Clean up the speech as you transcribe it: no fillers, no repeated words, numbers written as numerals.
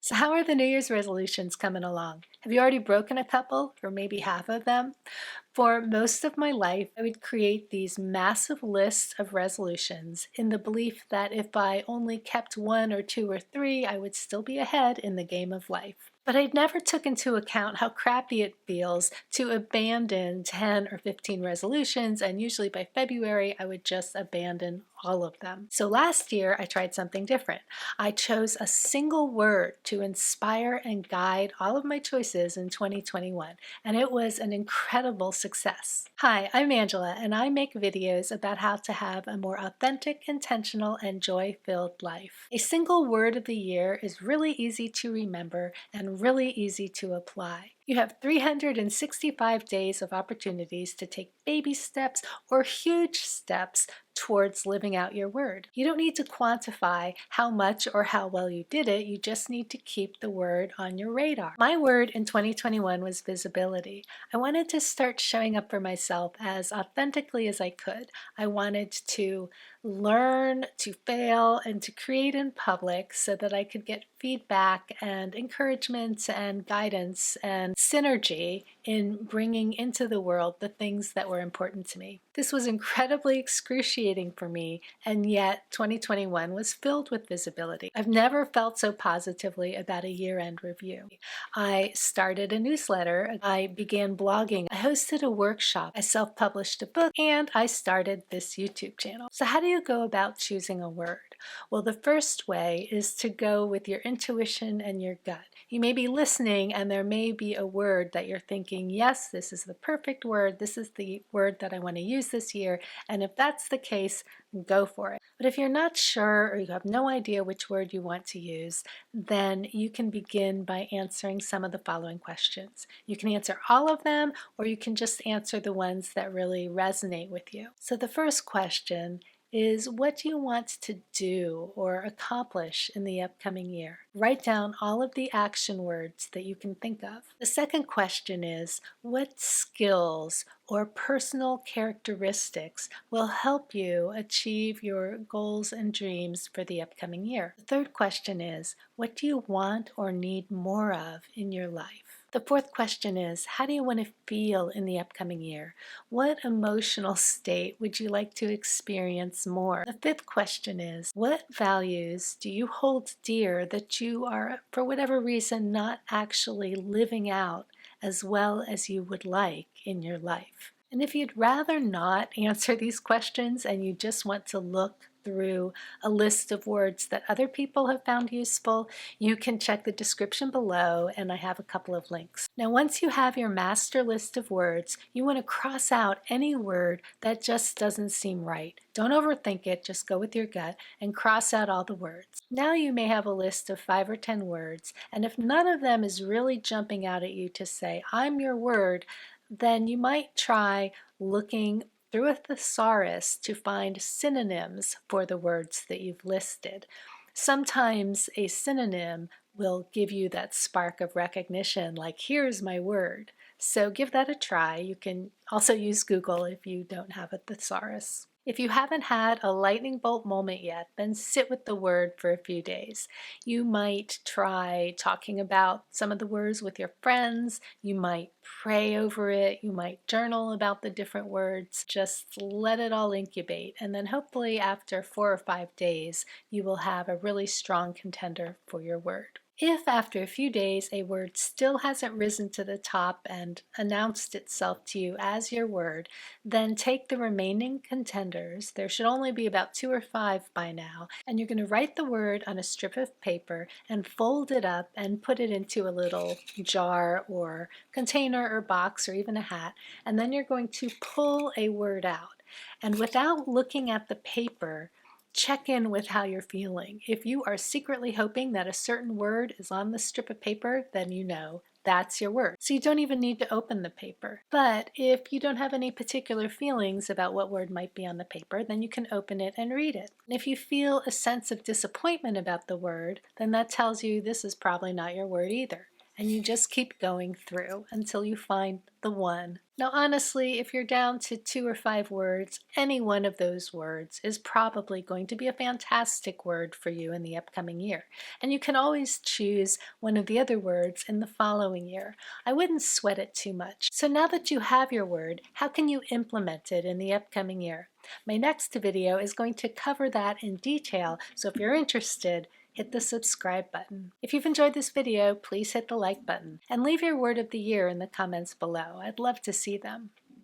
So how are the New Year's resolutions coming along? Have you already broken a couple or maybe half of them? For most of my life, I would create these massive lists of resolutions in the belief that if I only kept one or two or three, I would still be ahead in the game of life. But I never took into account how crappy it feels to abandon 10 or 15 resolutions, and usually by February, I would just abandon all of them. So last year, I tried something different. I chose a single word to inspire and guide all of my choices in 2021, and it was an incredible success. Hi, I'm Angela, and I make videos about how to have a more authentic, intentional, and joy-filled life. A single word of the year is really easy to remember and really easy to apply. You have 365 days of opportunities to take baby steps or huge steps towards living out your word. You don't need to quantify how much or how well you did it, you just need to keep the word on your radar. My word in 2021 was visibility. I wanted to start showing up for myself as authentically as I could. I wanted to learn, to fail, and to create in public so that I could get feedback and encouragement and guidance and synergy in bringing into the world the things that were important to me. This was incredibly excruciating for me, and yet 2021 was filled with visibility. I've never felt so positively about a year-end review. I started a newsletter, I began blogging, I hosted a workshop, I self-published a book, and I started this YouTube channel. So how do you go about choosing a word? Well, the first way is to go with your intuition and your gut. You may be listening and there may be a word that you're thinking, yes, this is the perfect word, this is the word that I want to use this year, and if that's the case, go for it. But if you're not sure or you have no idea which word you want to use, then you can begin by answering some of the following questions. You can answer all of them, or you can just answer the ones that really resonate with you. So the first question is, what do you want to do or accomplish in the upcoming year? Write down all of the action words that you can think of. The second question is, what skills or personal characteristics will help you achieve your goals and dreams for the upcoming year? The third question is, what do you want or need more of in your life? The fourth question is, how do you want to feel in the upcoming year? What emotional state would you like to experience more? The fifth question is, what values do you hold dear that you are, for whatever reason, not actually living out as well as you would like in your life? And if you'd rather not answer these questions and you just want to look through a list of words that other people have found useful, you can check the description below and I have a couple of links. Now, once you have your master list of words, you want to cross out any word that just doesn't seem right. Don't overthink it, just go with your gut and cross out all the words. Now you may have a list of 5 or 10 words, and if none of them is really jumping out at you to say, I'm your word, then you might try looking through a thesaurus to find synonyms for the words that you've listed. Sometimes a synonym will give you that spark of recognition, like, here's my word. So give that a try. You can also use Google if you don't have a thesaurus. If you haven't had a lightning bolt moment yet, then sit with the word for a few days. You might try talking about some of the words with your friends. You might pray over it. You might journal about the different words. Just let it all incubate. And then hopefully after 4 or 5 days, you will have a really strong contender for your word. If after a few days a word still hasn't risen to the top and announced itself to you as your word, then take the remaining contenders, there should only be about 2 or 5 by now, and you're going to write the word on a strip of paper and fold it up and put it into a little jar or container or box or even a hat, and then you're going to pull a word out. And without looking at the paper, check in with how you're feeling. If you are secretly hoping that a certain word is on the strip of paper, then you know that's your word. So you don't even need to open the paper. But if you don't have any particular feelings about what word might be on the paper, then you can open it and read it. And if you feel a sense of disappointment about the word, then that tells you this is probably not your word either. and you just keep going through until you find the one. Now honestly, if you're down to 2 or 5 words, any one of those words is probably going to be a fantastic word for you in the upcoming year. And you can always choose one of the other words in the following year. I wouldn't sweat it too much. So now that you have your word, how can you implement it in the upcoming year? My next video is going to cover that in detail, so if you're interested, hit the subscribe button. If you've enjoyed this video, please hit the like button and leave your word of the year in the comments below. I'd love to see them.